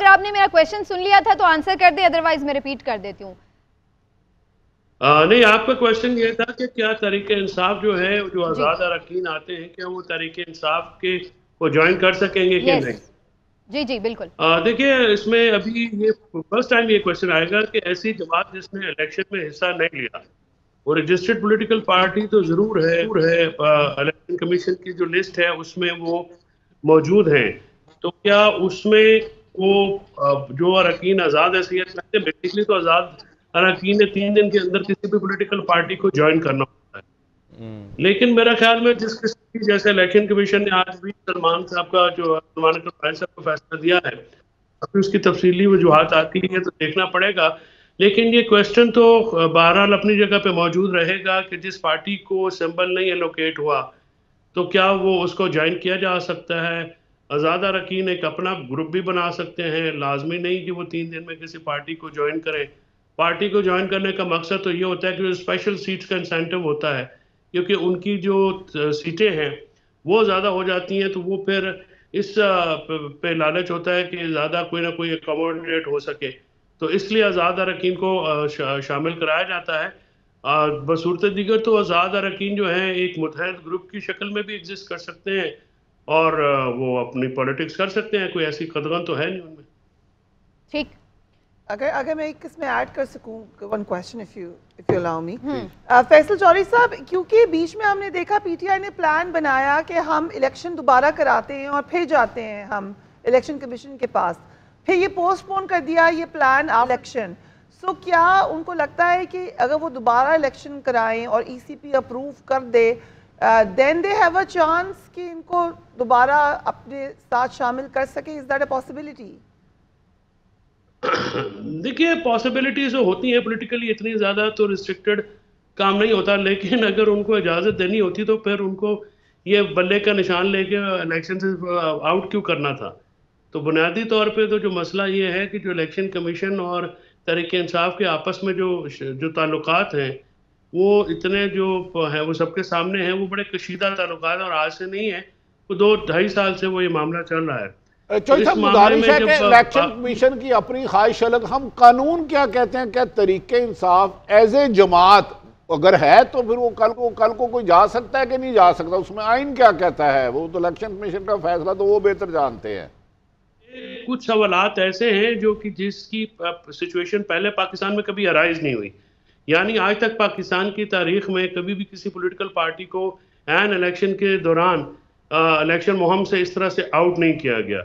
अगर आपने मेरा क्वेश्चन सुन लिया था तो आंसर कर दे, अदरवाइज मैं रिपीट कर देती हूँ। नहीं, आपका क्वेश्चन ये था कि क्या तरीके इंसाफ जो है, जो जी आज़ाद अरकान आते हैं, क्या वो तरीके इंसाफ के को ज्वाइन कर सकेंगे कि यस, नहीं? जी जी बिल्कुल। देखिए, इसमें अभी ये फर्स्ट टाइम ये क्वेश्चन आएगा कि ऐसी जमात जिसने इलेक्शन में हिस्सा नहीं लिया, और रजिस्टर्ड पॉलिटिकल पार्टी तो जरूर है, इलेक्शन कमीशन की जो लिस्ट है उसमें वो मौजूद हैं, तो क्या उसमें वो जो अरकान आज़ाद हैसियत में थे, बेसिकली तो आज़ाद अरकान ने 3 दिन के अंदर किसी भी पॉलिटिकल पार्टी को ज्वाइन करना होता है। लेकिन मेरा ख्याल में जिस किस्म की, जैसे इलेक्शन कमीशन ने आज भी सलमान साहब का, जो सलमान अकबर साहब को फैसला दिया है, अभी उसकी तफसीली वजूहात आती है तो देखना पड़ेगा। लेकिन ये क्वेश्चन तो बहरहाल अपनी जगह पे मौजूद रहेगा कि जिस पार्टी को सिंबल नहीं एलोकेट हुआ, तो क्या वो उसको ज्वाइन किया जा सकता है। आज़ाद अरकान एक अपना ग्रुप भी बना सकते हैं, लाजमी नहीं कि वो 3 दिन में किसी पार्टी को ज्वाइन करें। पार्टी को ज्वाइन करने का मकसद तो ये होता है कि स्पेशल सीट्स का इंसेंटिव होता है, क्योंकि उनकी जो सीटें हैं वो ज़्यादा हो जाती हैं, तो वो फिर इस पे लालच होता है कि ज़्यादा कोई ना कोई अकोमोडेट हो सके, तो इसलिए आज़ाद अरकान को शामिल कराया जाता है। बसूरत दीगर तो आज़ाद अरकान जो हैं एक मुतहद ग्रुप की शक्ल में भी एग्जिस्ट कर सकते हैं, और वो अपनी पॉलिटिक्स कर सकते हैं, कोई ऐसी कदगन तो है नहीं उनमें। ठीक, अगर मैं एक इसमें ऐड कर सकूं, one question if you allow me. Faisal Chaudhry साहब, क्योंकि बीच में हमने देखा पीटीआई ने प्लान बनाया कि हम इलेक्शन दोबारा कराते हैं और फिर जाते हैं हम इलेक्शन कमीशन के पास, फिर ये पोस्टपोन कर दिया ये प्लान इलेक्शन। सो क्या उनको लगता है कि अगर वो दोबारा इलेक्शन कराएं और ईसीपी अप्रूव कर दे, then they have a chance कि इनको दोबारा अपने साथ शामिल कर सके? Is that a possibility? देखिए, पॉसिबिलिटीज होती हैं, पॉलिटिकली इतनी ज़्यादा तो रिस्ट्रिक्टेड काम नहीं होता, लेकिन अगर उनको इजाज़त देनी होती तो फिर उनको ये बल्ले का निशान लेके इलेक्शन से आउट क्यों करना था। तो बुनियादी तौर पे तो जो मसला ये है कि जो इलेक्शन कमीशन और तहरीक इंसाफ के आपस में जो ताल्लुकात हैं, वो इतने जो हैं वो सबके सामने हैं, वो बड़े कशीदा ताल्लुकात हैं, और आज से नहीं है, वो 2-2.5 साल से वो ये मामला चल रहा है। चौधरी साहब, गुजारिश है कि इलेक्शन कमीशन की अपनी ख्वाहिश अलग, हम कानून क्या कहते हैं, क्या तरीके इंसाफ एज ए जमात अगर है तो फिर वो कल को कोई जा सकता है कि नहीं जा सकता, उसमें आइन क्या कहता है? वो तो इलेक्शन कमीशन का फैसला तो वो बेहतर जानते हैं। कुछ सवालात ऐसे हैं जो कि जिसकी सिचुएशन पहले पाकिस्तान में कभी अराइज नहीं हुई, यानी आज तक पाकिस्तान की तारीख में कभी भी किसी पॉलिटिकल पार्टी को एन इलेक्शन के दौरान इलेक्शन मुहिम से इस तरह से आउट नहीं किया गया।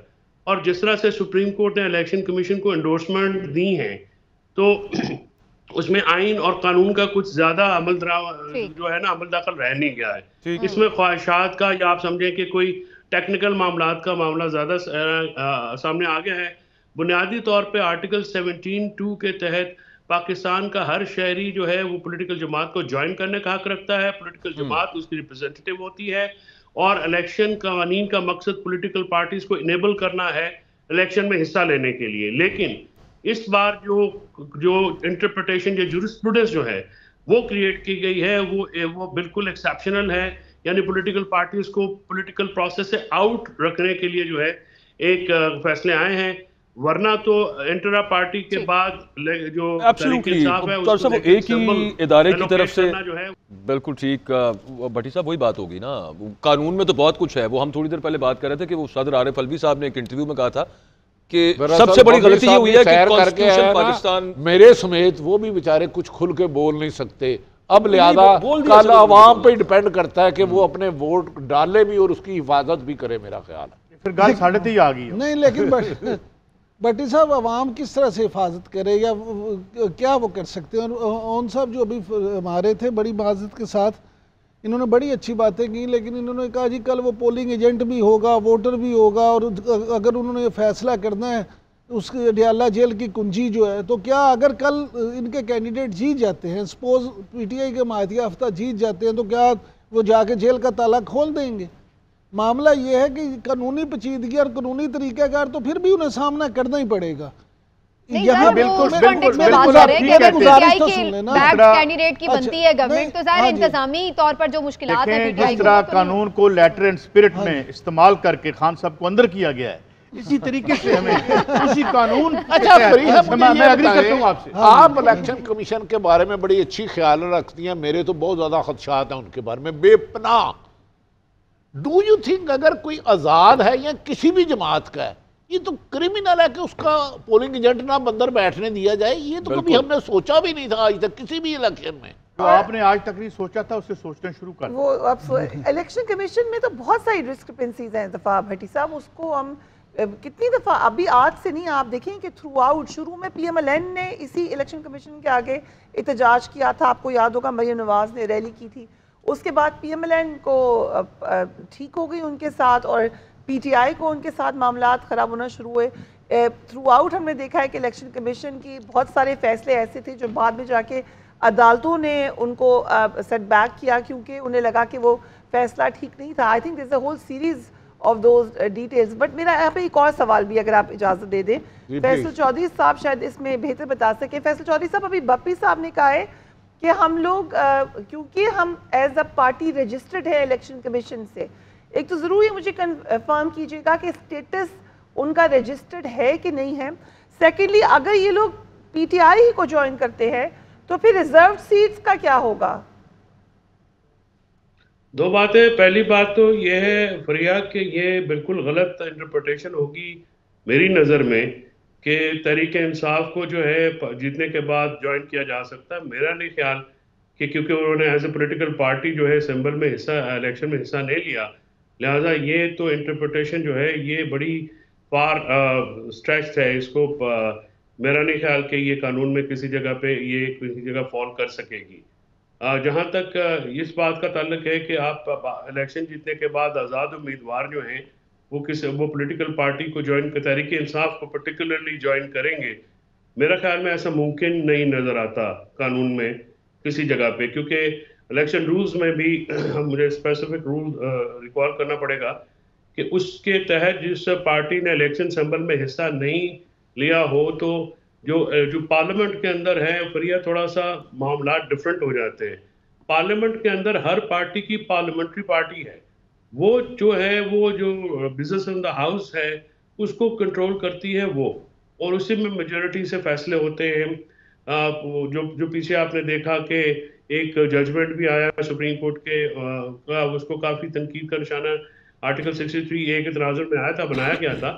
और जिस तरह से सुप्रीम कोर्ट ने इलेक्शन कमीशन को एंडोर्समेंट दी है, तो उसमें आइन और कानून का कुछ ज्यादा जो है ना अमल दाखिल रह नहीं गया है। इसमें ख्वाहिशात का, या आप समझें कि कोई टेक्निकल मामलात का मामला ज्यादा सामने आ गया है। बुनियादी तौर पे आर्टिकल 17(2) के तहत पाकिस्तान का हर शहरी जो है वो पॉलिटिकल जमात को ज्वाइन करने का हक रखता है, पॉलिटिकल जमात उसकी रिप्रेजेंटेटिव होती है, और इलेक्शन कवानीन का मकसद पॉलिटिकल पार्टीज को इनेबल करना है इलेक्शन में हिस्सा लेने के लिए। लेकिन इस बार जो इंटरप्रिटेशन या जूरिस्प्रूडेंस जो है वो क्रिएट की गई है, वो बिल्कुल एक्सेप्शनल है, यानी पॉलिटिकल पार्टीज को पॉलिटिकल प्रोसेस से आउट रखने के लिए जो है एक फैसले आए हैं, वरना तो इंटरा पार्टी के बाद जो इंसाफ है उसको एक ही इदारे की तरफ से जो है। बिल्कुल ठीक भट्टी साहब, वही बात होगी ना, कानून में तो बहुत कुछ है। वो हम थोड़ी देर पहले बात कर रहे थे कि वो सदर आरिफ अलवी साहब ने एक इंटरव्यू में कहा था कि सबसे बड़ी गलती ये हुई है कि कॉन्स्टिट्यूशन पाकिस्तान, मेरे समेत वो भी बेचारे कुछ खुल के बोल नहीं सकते। अब लिहाजा कल आवाम पे डिपेंड करता है कि वो अपने वोट डाले भी और उसकी हिफाजत भी करे। मेरा ख्याल है फिर गाल 3.5 आ गई नहीं, लेकिन भट्टी साहब अवाम किस तरह से हिफाजत करे या क्या वो कर सकते हैं? ओन साहब जो अभी हमारे थे, बड़ी माजरत के साथ इन्होंने बड़ी अच्छी बातें की, लेकिन इन्होंने कहा जी कल वो पोलिंग एजेंट भी होगा, वोटर भी होगा, और अगर उन्होंने ये फैसला करना है उसके डियाला जेल की कुंजी जो है, तो क्या अगर कल इनके कैंडिडेट जीत जाते हैं, सपोज पीटीआई के माहिती याफ्ता जीत जाते हैं, तो क्या वो जाके जेल का ताला खोल देंगे? मामला ये है कि कानूनी पेचीदगी और कानूनी तरीक़ाकार तो फिर भी उन्हें सामना करना ही पड़ेगा। यहाँ बिल्कुल कैंडिडेट की बनती है गवर्नमेंट, तो ज़ाहिर इंतजामी तौर पर जो मुश्किलात हैं, जिस तरह कानून को लेटर एंड स्पिरिट में इस्तेमाल करके खान साहब को अंदर किया गया है, इसी तरीके से हमें उसी कानून अच्छा फरीद साहब, मैं एग्री करता हूँ आपसे। आप इलेक्शन कमीशन के बारे में बड़ी अच्छी ख्याल रखती हैं, मेरे तो बहुत ज्यादा खदशात हैं उनके बारे में बेपनाह। डू यू थिंक अगर कोई आजाद है या किसी भी जमात का है, ये तो क्रिमिनल है कि उसका पोलिंग एजेंट ना अंदर बैठने दिया जाए? ये तो कभी हमने सोचा भी नहीं था आज तक किसी भी इलेक्शन में। जो आपने आज तक नहीं सोचा था उसे सोचना शुरू कर वो अब इलेक्शन कमीशन में तो बहुत सारी डिस्क्रिपेंसीज हैं दफा भट्टी साहब, उसको हम कितनी दफ़ा, अभी आज से नहीं, आप देखें कि थ्रू आउट शुरू में PMLN ने इसी इलेक्शन कमीशन के आगे एहतजाज किया था। आपको याद होगा मरियम नवाज ने रैली की थी, उसके बाद PMLN को ठीक हो गई उनके साथ और PTI को उनके साथ मामलात ख़राब होना शुरू हुए। थ्रू आउट हमने देखा है कि इलेक्शन कमीशन की बहुत सारे फैसले ऐसे थे जो बाद में जाके अदालतों ने उनको सेट बैक किया क्योंकि उन्हें लगा कि वो फैसला ठीक नहीं था। I think this a whole series of those details. But मेरा यहाँ पे एक और सवाल भी अगर आप इजाज़त दे दें, फैसल चौधरी साहब शायद इसमें बेहतर बता सके। फैसल चौधरी साहब, अभी बप्पी साहब ने कहा है कि हम लोग क्योंकि हम एज अ पार्टी रजिस्टर्ड है इलेक्शन कमीशन से, एक तो ज़रूर ये मुझे कंफर्म कीजिएगा कि स्टेटस उनका रजिस्टर्ड है कि नहीं है। सेकेंडली, अगर ये लोग PTI ही को ज्वाइन करते हैं तो फिर रिजर्व सीट्स का क्या होगा? दो बातें। पहली बात तो ये है फरिया कि ये बिल्कुल गलत इंटरप्रिटेशन होगी मेरी नज़र में कि तहरीक इंसाफ को जो है जीतने के बाद ज्वाइन किया जा सकता है। मेरा नहीं ख्याल कि क्योंकि उन्होंने एज ए पोलिटिकल पार्टी जो है सिंबल में हिस्सा, इलेक्शन में हिस्सा नहीं लिया, लिहाजा ये तो इंटरप्रिटेशन जो है ये बड़ी फार स्ट्रेच्ड है। इसको मेरा नहीं ख्याल कि ये कानून में किसी जगह पे ये किसी जगह फॉल कर सकेगी। जहाँ तक इस बात का ताल्लुक है कि आप इलेक्शन जीतने के बाद आज़ाद उम्मीदवार जो हैं वो पॉलिटिकल पार्टी को ज्वाइन कर, तहरीक इंसाफ को पर्टिकुलरली ज्वाइन करेंगे, मेरा ख्याल में ऐसा मुमकिन नहीं नज़र आता कानून में किसी जगह पे, क्योंकि इलेक्शन रूल्स में भी मुझे स्पेसिफिक रूल रिकॉल करना पड़ेगा कि उसके तहत जिस पार्टी ने इलेक्शन सिंबल में हिस्सा नहीं लिया हो तो जो पार्लियामेंट के अंदर है फरिया थोड़ा सा मामला डिफरेंट हो जाते हैं। पार्लियामेंट के अंदर हर पार्टी की पार्लियामेंट्री पार्टी है, वो जो है वो जो बिजनेस इन द हाउस है उसको कंट्रोल करती है वो, और उसी में मेजॉरिटी से फैसले होते हैं। जो पीछे आपने देखा कि एक जजमेंट भी आया सुप्रीम कोर्ट के उसको काफ़ी तनकीद का निशाना आर्टिकल 63A के तनाजुर में आया था, बनाया गया था,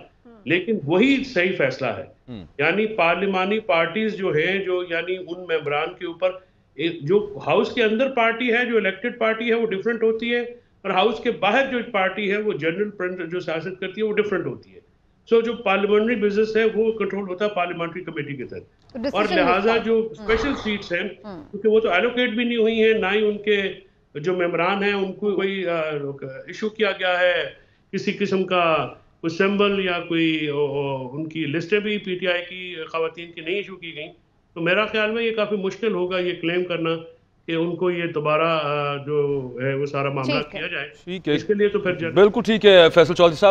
लेकिन वही सही फैसला है। यानी पार्लिमानी पार्टीज जो है, जो यानी उन मेंबरान के ऊपर जो हाउस के अंदर पार्टी है, जो इलेक्टेड पार्टी है वो डिफरेंट होती है, और हाउस के बाहर जो पार्टी है वो जनरल जो सियासत करती है वो डिफरेंट होती है। सो जो पार्लियामेंट्री बिजनेस है वो कंट्रोल होता है पार्लियामेंट्री कमेटी के तहत, और लिहाजा जो स्पेशल सीट्स हैं क्योंकि वो तो एलोकेट भी नहीं हुई है, ना ही उनके जो मेंबरान हैं उनको कोई इशू किया गया है किसी किस्म का कोई सिंबल या कोई उनकी लिस्टें भी PTI की खवातीन की नहीं इशू की गई। तो मेरा ख्याल में ये काफ़ी मुश्किल होगा ये क्लेम करना कि उनको ये दोबारा जो है वो सारा मामला किया जाए। ठीक है, इसके लिए तो फिर बिल्कुल ठीक है फैसल चौधरी साहब।